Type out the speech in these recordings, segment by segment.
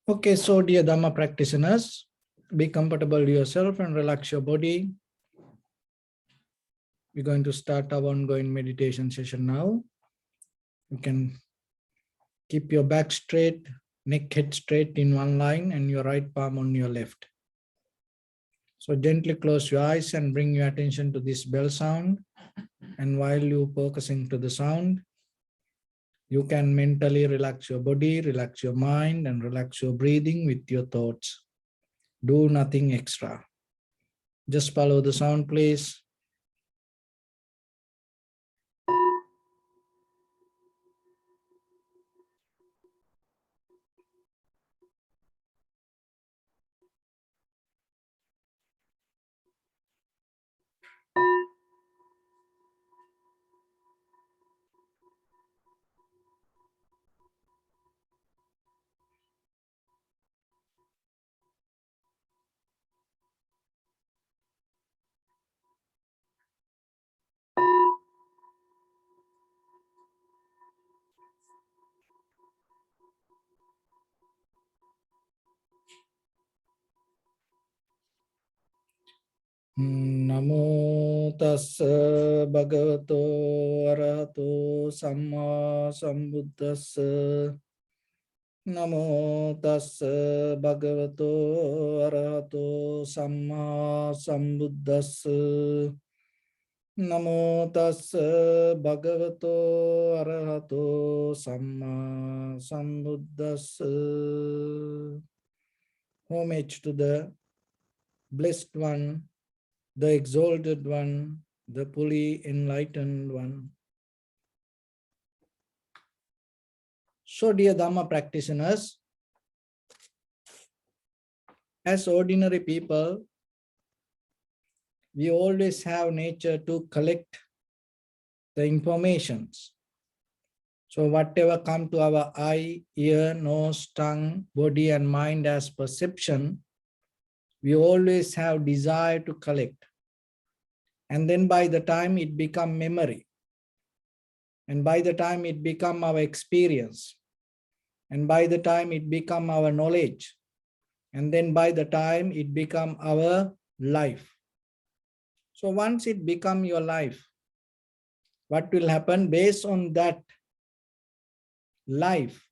Okay, so dear Dharma practitioners, be comfortable yourself and relax your body. We're going to start our ongoing meditation session now. You can keep your back straight, neck head straight in one line and your right palm on your left. So gently close your eyes and bring your attention to this bell sound. And while you're focusing to the sound, you can mentally relax your body, relax your mind, and relax your breathing with your thoughts. Do nothing extra. Just follow the sound, please. Namo tassa bhagavato arahato samma sambuddhassa. Namo tassa bhagavato arahato samma sambuddhassa. Namo tassa bhagavato arahato samma sambuddhassa. Homage to the Blessed One, the Exalted One, the fully enlightened One. So, dear Dharma practitioners, as ordinary people, we always have nature to collect the informations. So whatever come to our eye, ear, nose, tongue, body and mind as perception, we always have desire to collect. And then by the time it become memory, and by the time it become our experience, and by the time it become our knowledge, and then by the time it become our life. So once it become your life, what will happen based on that life?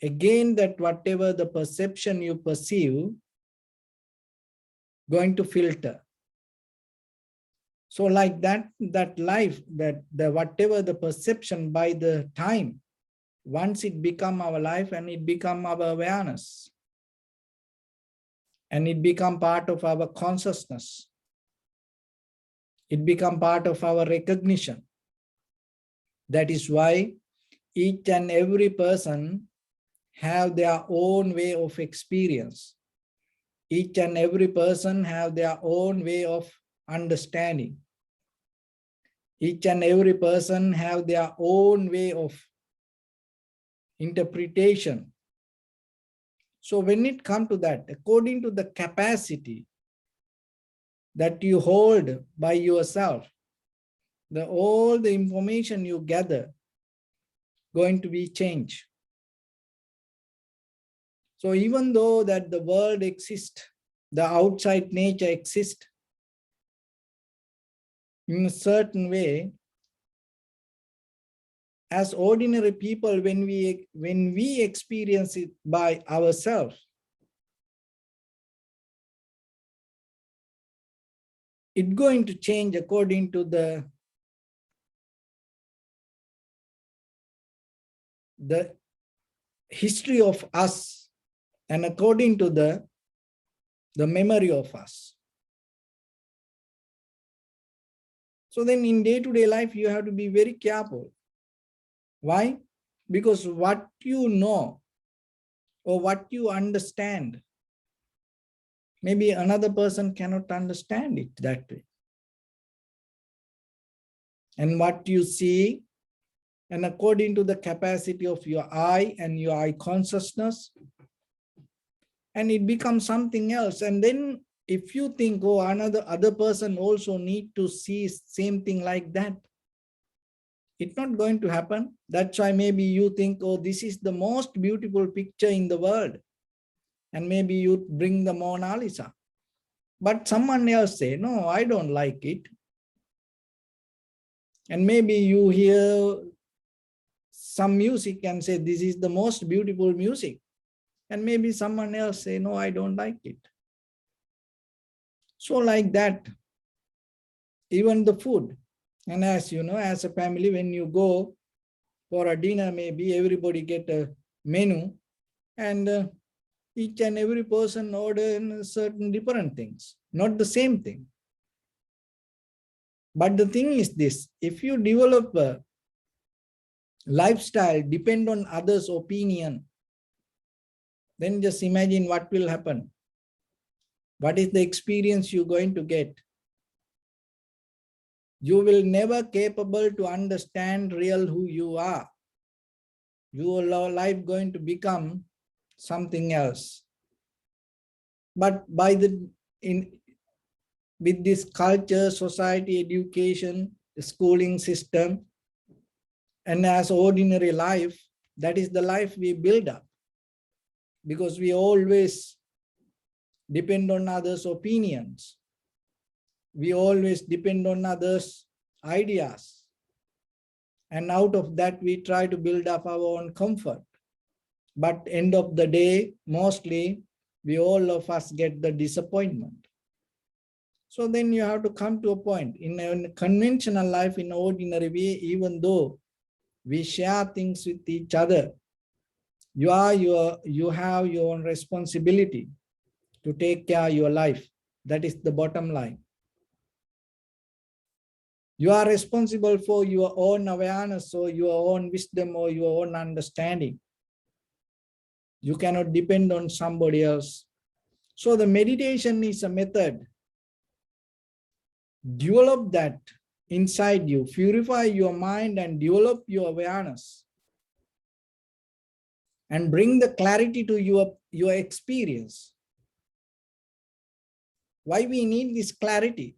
Again, that whatever the perception you perceive, going to filter. So like that life, that the whatever the perception by the time, once it become our life and it become our awareness, and it become part of our consciousness, it become part of our recognition. That is why each and every person have their own way of experience. Each and every person have their own way of understanding. Each and every person have their own way of interpretation. So when it comes to that, according to the capacity that you hold by yourself, all the information you gather going to be changed. So even though that the world exists, the outside nature exists in a certain way, as ordinary people, when we experience it by ourselves, it's going to change according to the history of us and according to the memory of us. So then in day-to-day life, you have to be very careful. Why? Because what you know or what you understand, maybe another person cannot understand it that way. And what you see, and according to the capacity of your eye and your eye consciousness, and it becomes something else. And then if you think, oh, other person also need to see same thing like that, it's not going to happen. That's why maybe you think, oh, this is the most beautiful picture in the world. and maybe you bring the Mona Lisa. But someone else say, no, I don't like it. And maybe you hear some music and say, this is the most beautiful music. And maybe someone else say, no, I don't like it. So like that, even the food. And as you know, as a family, when you go for a dinner, maybe everybody get a menu, and each and every person order certain different things, not the same thing. But the thing is this, if you develop a lifestyle depend on others' opinion, then just imagine what will happen. What is the experience you're going to get? You will never capable to understand real who you are. Your life going to become something else. But by with this culture, society, education, schooling system, and as ordinary life, that is the life we build up. Because we always depend on others' opinions. We always depend on others' ideas. And out of that, we try to build up our own comfort. But end of the day, mostly, we all of us get the disappointment. So then you have to come to a point. In a conventional life, in ordinary way, even though we share things with each other, you have your own responsibility to take care of your life. That is the bottom line. You are responsible for your own awareness or your own wisdom or your own understanding. You cannot depend on somebody else. So the meditation is a method. Develop that inside you, purify your mind and develop your awareness. And bring the clarity to your experience. Why we need this clarity?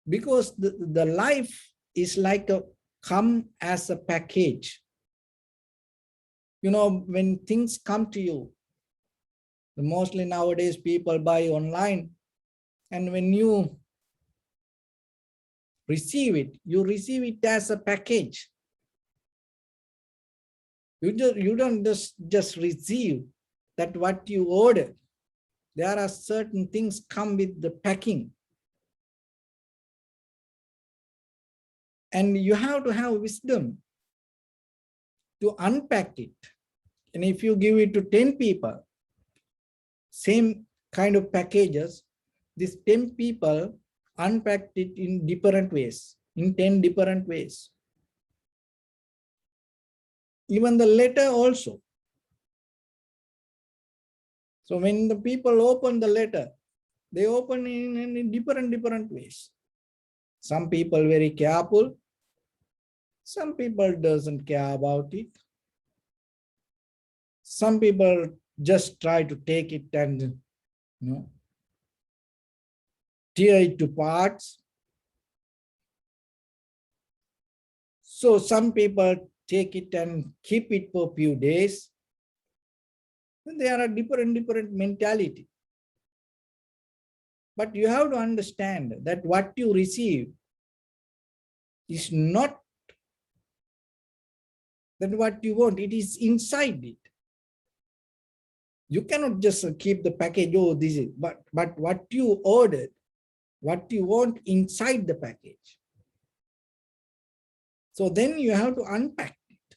Because the life is like come as a package. You know, when things come to you, mostly nowadays people buy online, and when you receive it, you receive it as a package. You don't just receive that what you order. There are certain things come with the packing. And you have to have wisdom to unpack it. And if you give it to 10 people, same kind of packages, these 10 people unpacked it in different ways, in 10 different ways. Even the letter also. So when the people open the letter, they open in different ways. Some people very careful. Some people doesn't care about it. Some people just try to take it and tear it to parts. So some people take it and keep it for a few days. And there are different mentality. But you have to understand that what you receive is not that what you want, it is inside it. You cannot just keep the package, oh, this is, but what you ordered, what you want inside the package. So then you have to unpack it.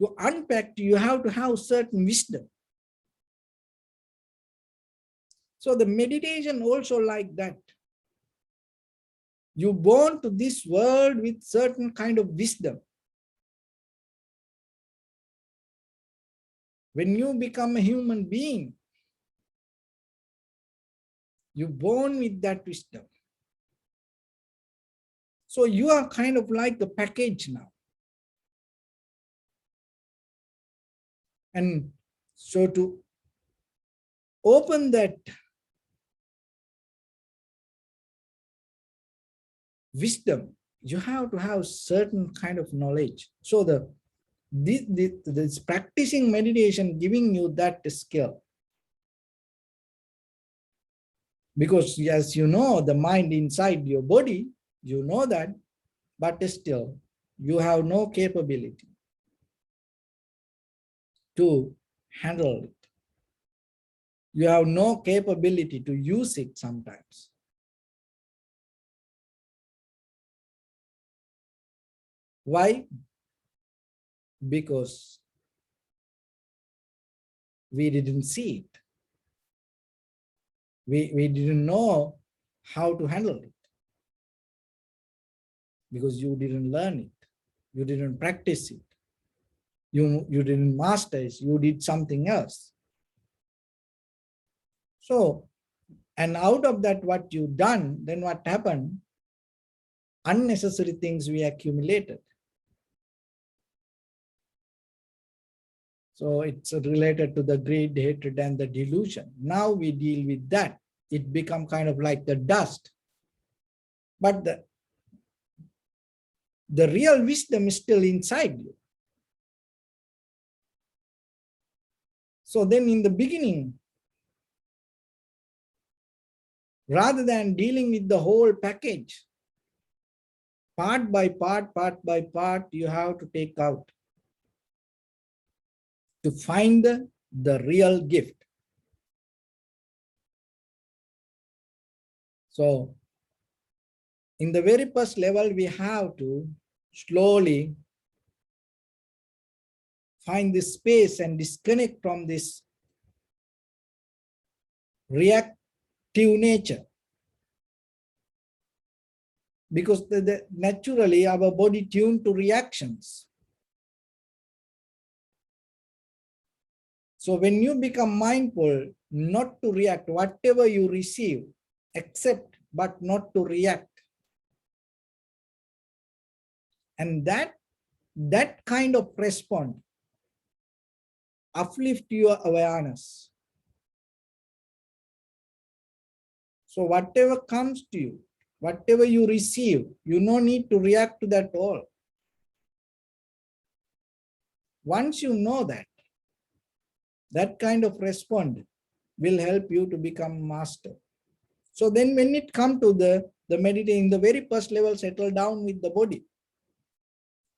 To unpack, you have to have certain wisdom. So the meditation also like that. You born to this world with certain kind of wisdom. When you become a human being, you're born with that wisdom. So you are kind of like a package now. And so to open that wisdom, you have to have certain kind of knowledge. So the This practicing meditation giving you that skill. Because as you know, the mind inside your body, you know that, but still you have no capability to handle it. You have no capability to use it sometimes. Why? Because we didn't see it. We didn't know how to handle it. Because you didn't learn it. You didn't practice it. You didn't master it. You did something else. So, and out of that, what you done, then what happened? Unnecessary things we accumulated. So it's related to the greed, hatred, and the delusion. Now we deal with that. It become kind of like the dust. But the real wisdom is still inside you. So then in the beginning, rather than dealing with the whole package, part by part, you have to take out to find the real gift. So in the very first level, we have to slowly find this space and disconnect from this reactive nature. Because naturally our body tuned to reactions. So when you become mindful, not to react, whatever you receive, accept, but not to react. And that kind of response uplift your awareness. So whatever comes to you, whatever you receive, you no need to react to that all. Once you know that kind of response will help you to become master. So then when it comes to the meditation, the very first level, settle down with the body.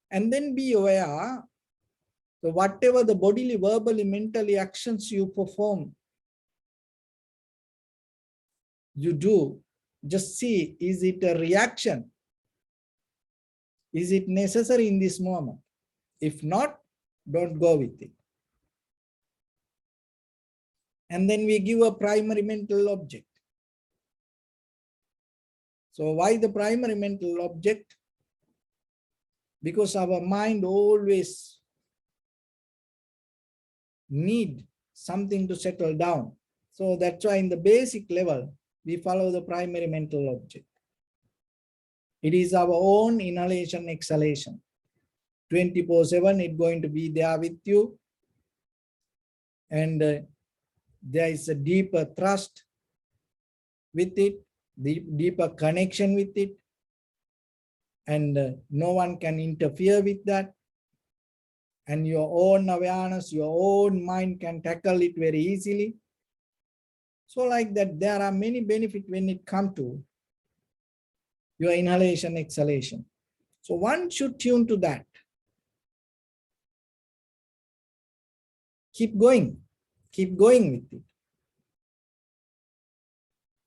And then be aware, so whatever the bodily, verbally, mentally actions you perform, you do, just see, is it a reaction? Is it necessary in this moment? If not, don't go with it. And then we give a primary mental object. So why the primary mental object? Because our mind always need something to settle down. So that's why in the basic level, we follow the primary mental object. It is our own inhalation, exhalation. 24/7, it's going to be there with you. And there is a deeper trust with it, deeper connection with it. And no one can interfere with that. And your own awareness, your own mind can tackle it very easily. So like that, there are many benefits when it comes to your inhalation, exhalation. So one should tune to that. Keep going with it.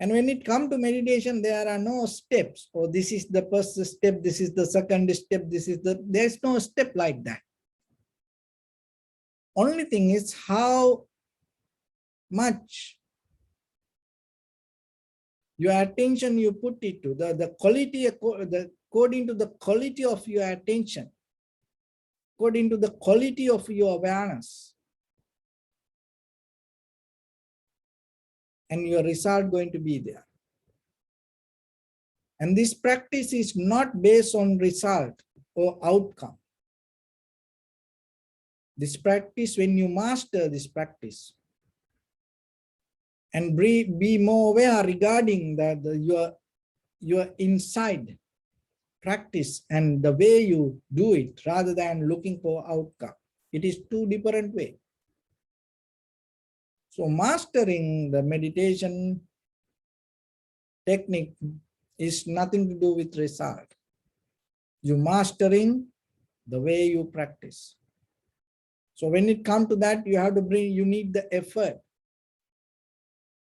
And when it comes to meditation, there are no steps. Oh, this is the first step, this is the second step, there's no step like that. Only thing is how much your attention you put it to, the quality, according to the quality of your attention, according to the quality of your awareness, and your result going to be there. And this practice is not based on result or outcome. This practice, when you master this practice and be more aware regarding your inside, practice and the way you do it rather than looking for outcome. It is two different ways. So mastering the meditation technique is nothing to do with result. You mastering the way you practice. So when it comes to that, you need the effort.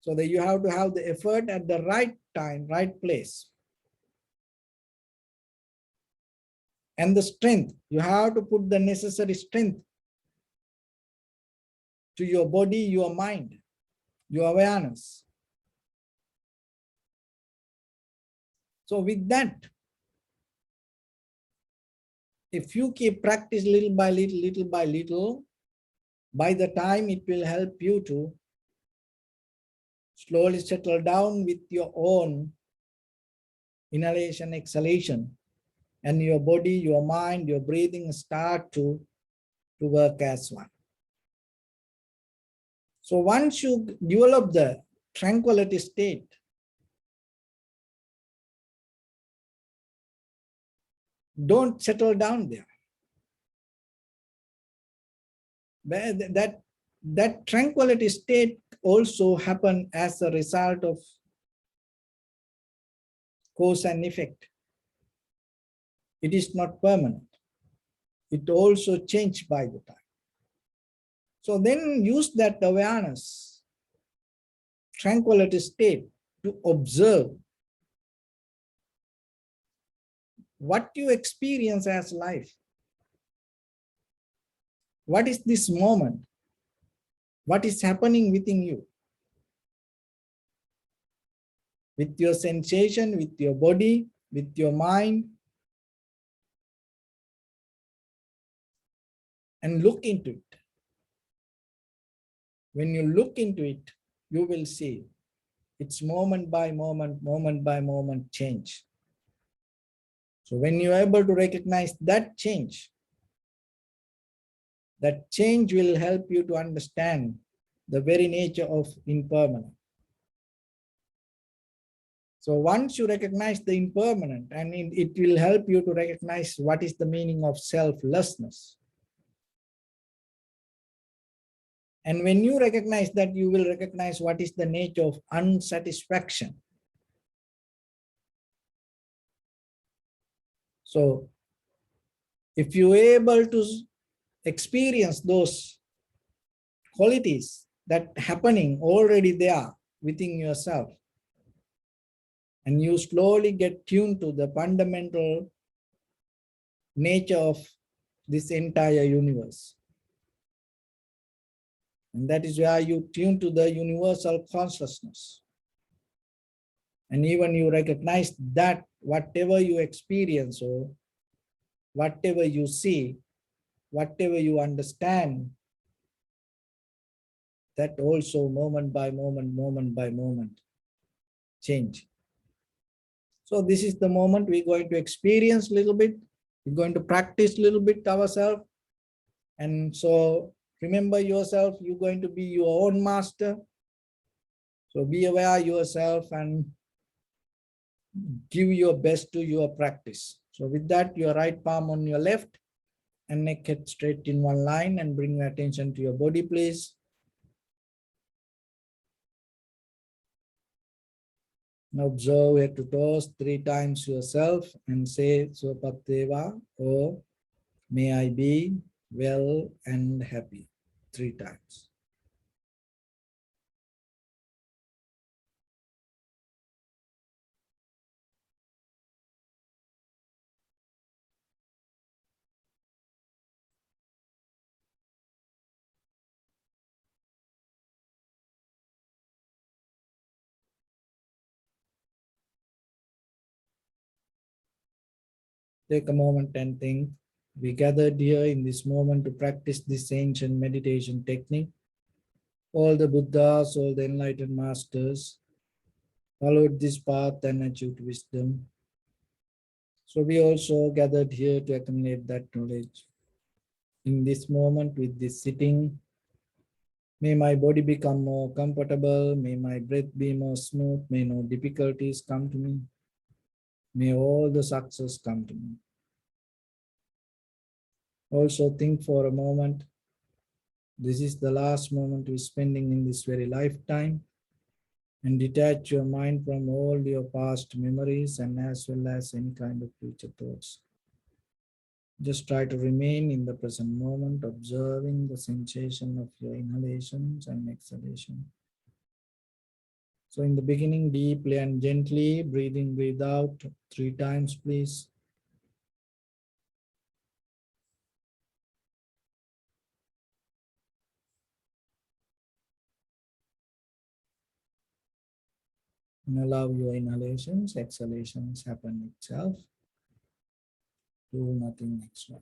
So that you have to have the effort at the right time, right place. And the strength, you have to put the necessary strength to your body, your mind, your awareness. So with that, if you keep practice little by little, by the time it will help you to slowly settle down with your own inhalation, exhalation, and your body, your mind, your breathing start to work as one. So once you develop the tranquility state, don't settle down there. That tranquility state also happen as a result of cause and effect. It is not permanent. It also changes by the time. So then use that awareness, tranquility state to observe what you experience as life. What is this moment? What is happening within you? With your sensation, with your body, with your mind. And look into it. When you look into it, you will see it's moment by moment change. So when you are able to recognize that change will help you to understand the very nature of impermanence. So once you recognize the impermanent, and it will help you to recognize what is the meaning of selflessness. And when you recognize that, you will recognize what is the nature of unsatisfaction. So if you are able to experience those qualities that happening already there within yourself, and you slowly get tuned to the fundamental nature of this entire universe. And that is where you tune to the universal consciousness. And even you recognize that whatever you experience or whatever you see, whatever you understand, that also moment by moment change. So this is the moment we're going to experience a little bit. We're going to practice a little bit ourselves. And so remember yourself, you're going to be your own master. So be aware yourself and give your best to your practice. So with that, your right palm on your left and neck head straight in one line, and bring your attention to your body, please. Now observe head to toes 3 times yourself and say Swapateva, or may I be well and happy, 3 times. Take a moment and think. We gathered here in this moment to practice this ancient meditation technique. All the Buddhas, all the enlightened masters followed this path and achieved wisdom. So we also gathered here to accumulate that knowledge. In this moment with this sitting, may my body become more comfortable, may my breath be more smooth, may no difficulties come to me. May all the success come to me. Also think for a moment, this is the last moment we're spending in this very lifetime, and detach your mind from all your past memories and as well as any kind of future thoughts. Just try to remain in the present moment, observing the sensation of your inhalations and exhalation. So in the beginning, deeply and gently, breathe in, breathe out 3 times, please. And allow your inhalations, exhalations happen itself. Do nothing extra.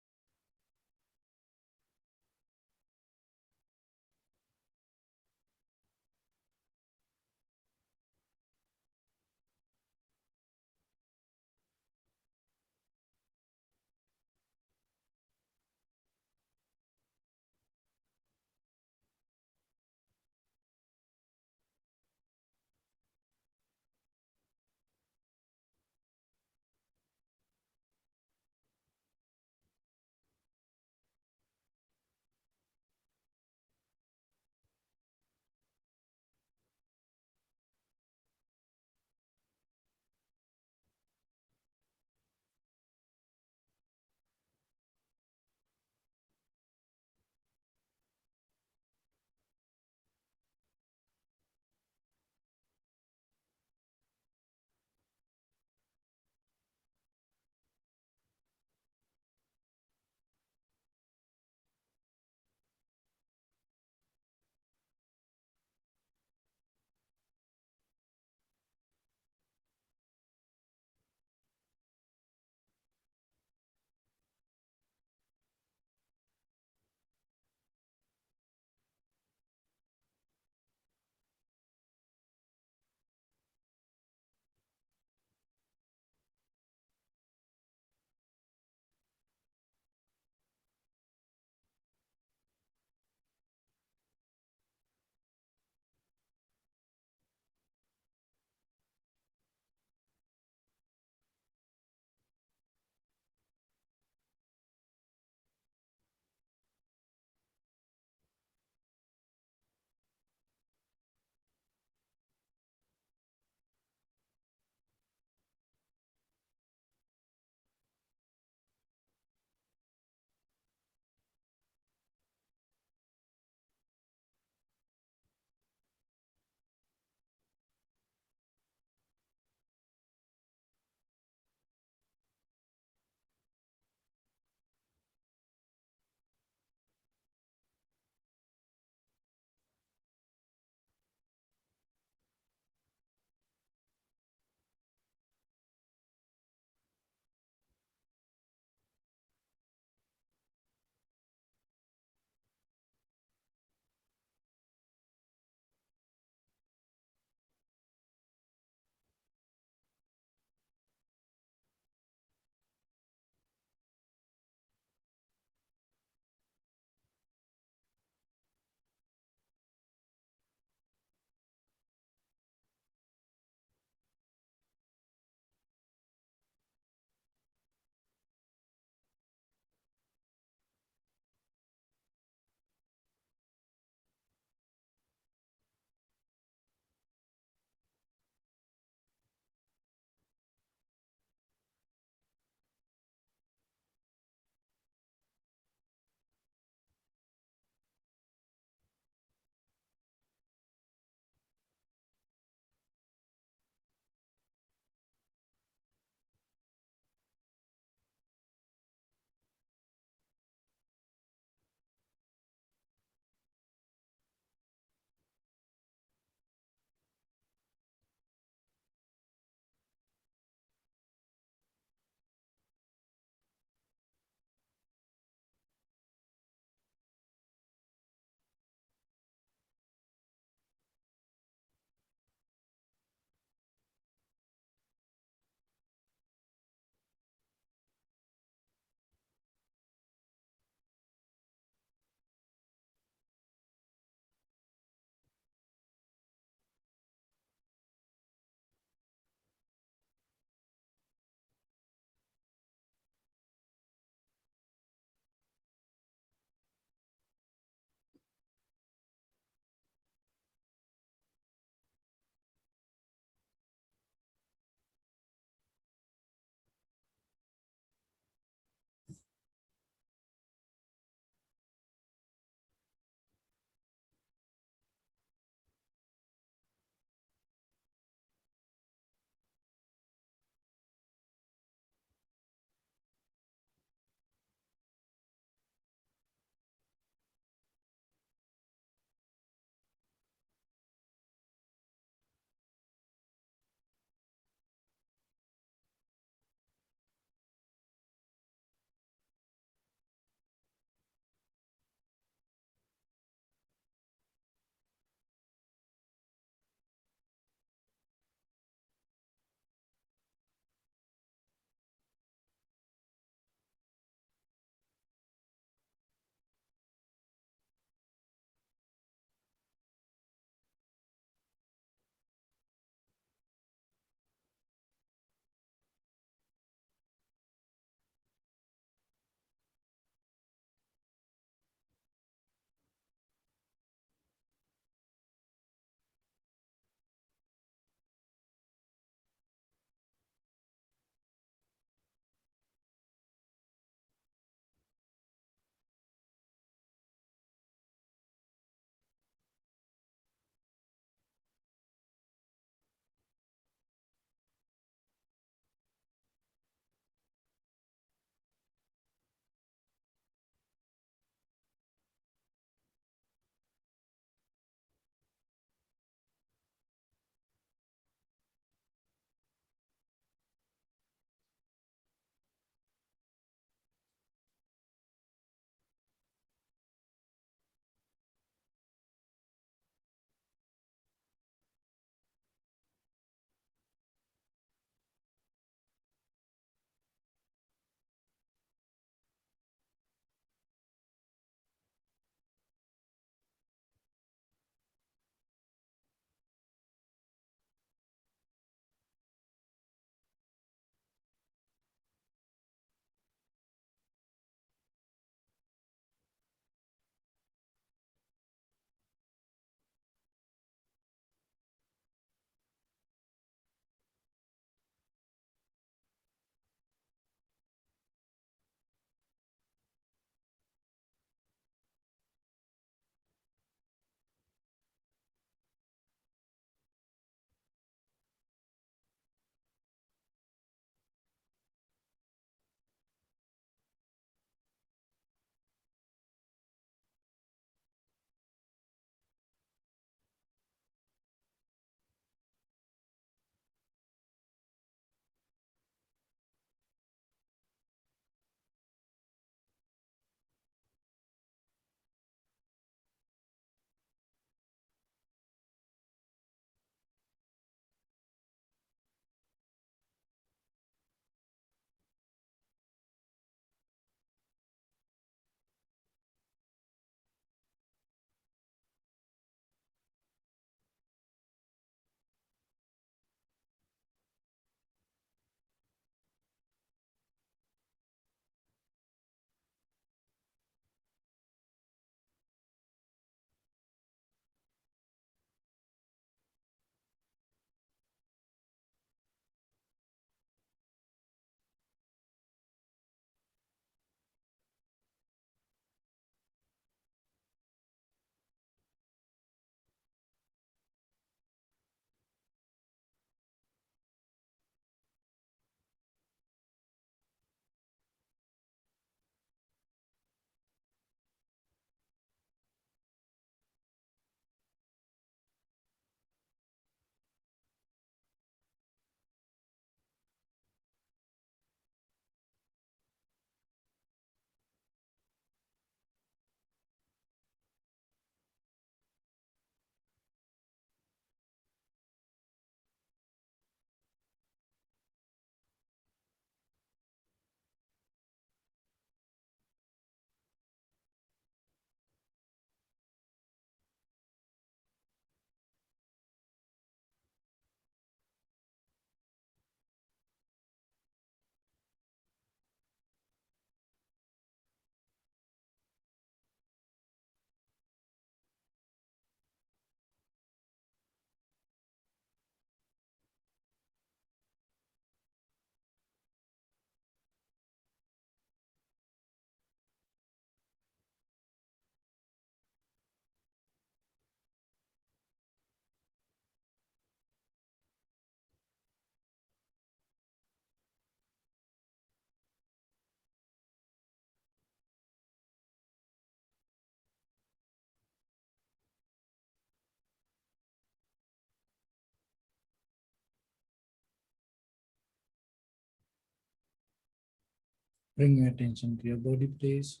Bring your attention to your body, please.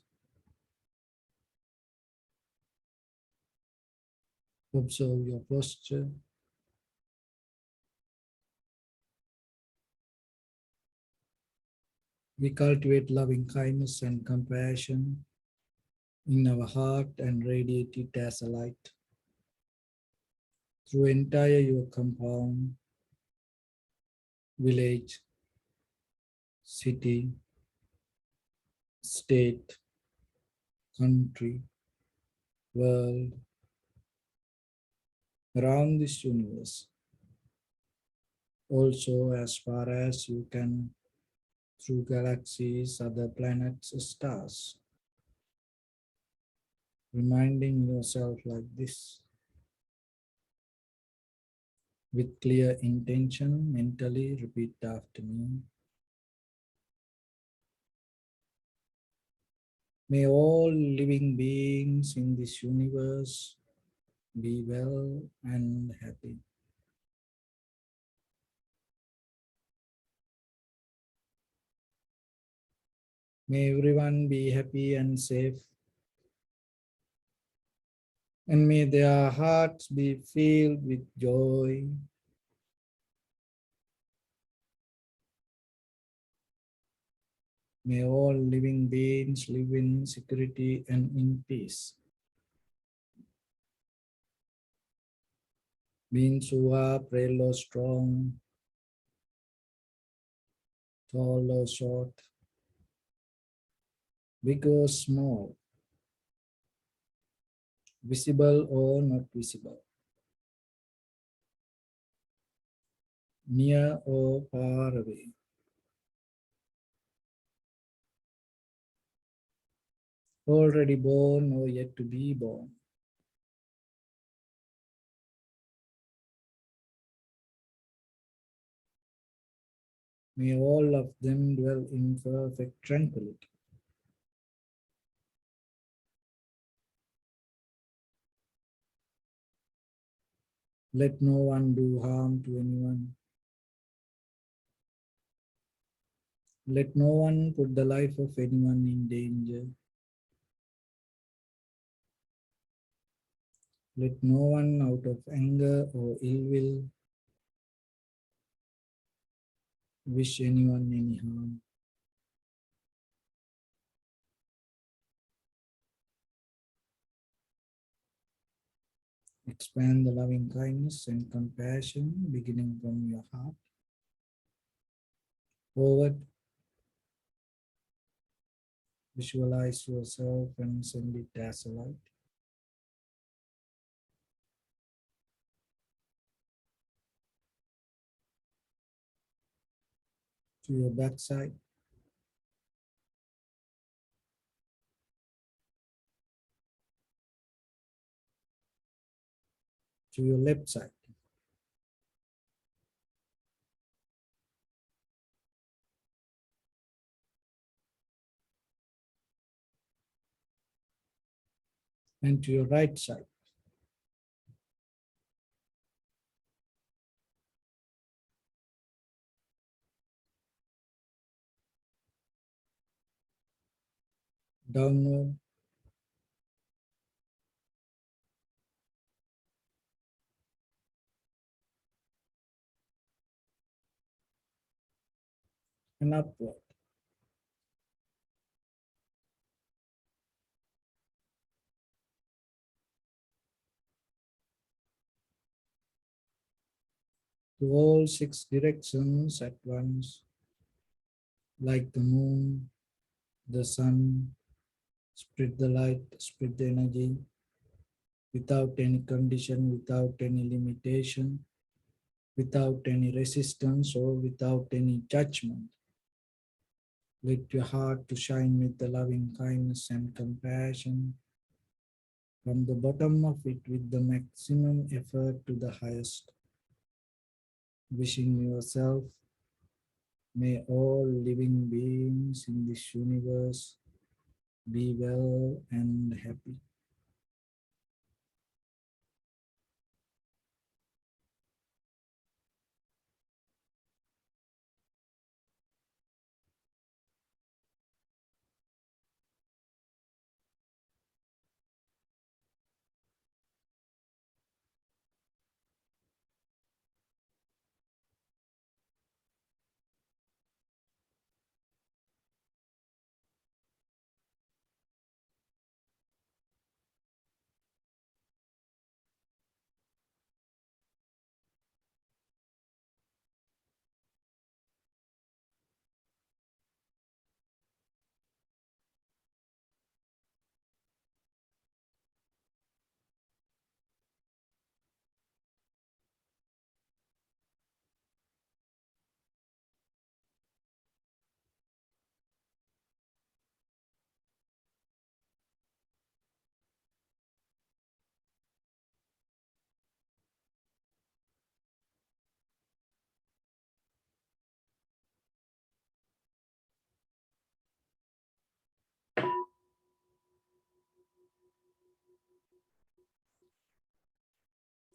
Observe your posture. We cultivate loving kindness and compassion in our heart and radiate it as a light through entire your compound, village, city, state, country, world, around this universe. Also, as far as you can, through galaxies, other planets, stars. Reminding yourself like this. With clear intention, mentally repeat after me. May all living beings in this universe be well and happy. May everyone be happy and safe. And may their hearts be filled with joy. May all living beings live in security and in peace. Beings who are frail or strong, tall or short, big or small, visible or not visible, near or far away. Already born or yet to be born. May all of them dwell in perfect tranquility. Let no one do harm to anyone. Let no one put the life of anyone in danger. Let no one out of anger or ill will wish anyone any harm. Expand the loving kindness and compassion beginning from your heart. Forward, visualize yourself and send it as a light. To your backside, to your left side, and to your right side. Downward, and upward. To all six directions at once, like the moon, the sun, spread the light, spread the energy, without any condition, without any limitation, without any resistance or without any judgment. Let your heart to shine with the loving kindness and compassion from the bottom of it with the maximum effort to the highest. Wishing yourself, may all living beings in this universe be well and happy.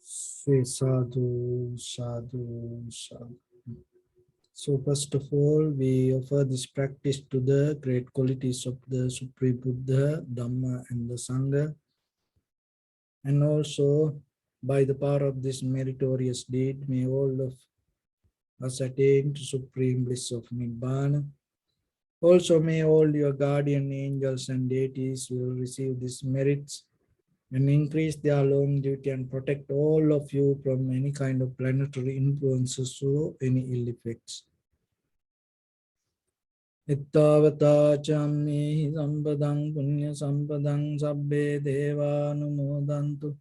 Sri sadhu, sadhu, sadhu. So first of all, we offer this practice to the great qualities of the Supreme Buddha, Dhamma, and the Sangha. And also, by the power of this meritorious deed, may all of us attain to supreme bliss of Nibbana. Also, may all your guardian angels and deities will receive these merits and increase their longevity and protect all of you from any kind of planetary influences or any ill effects. Ittavata chammi sampadang punya sampadang sabbe devanumodantu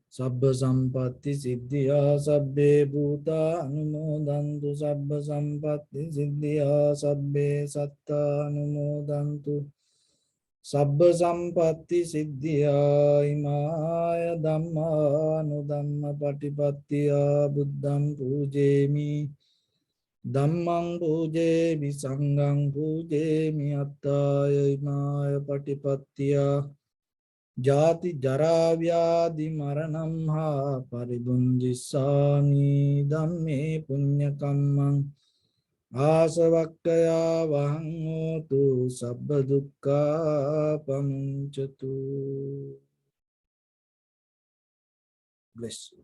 sabba sampatti siddhya sabbe bhuta anumodantu sabba sampatti siddhya sabbe satta anumodantu sabba sampatti siddhya imaya dhamma anudhamma patipattiya buddham pujemi Dhammang pujemi sanghang pujemi attaya imaya patipattiya jati jara vyadi maranam ha paribunjissami dhamme punya kammang asavakkaya vahang hotu sabba dukkha pamuncatu. Bless you.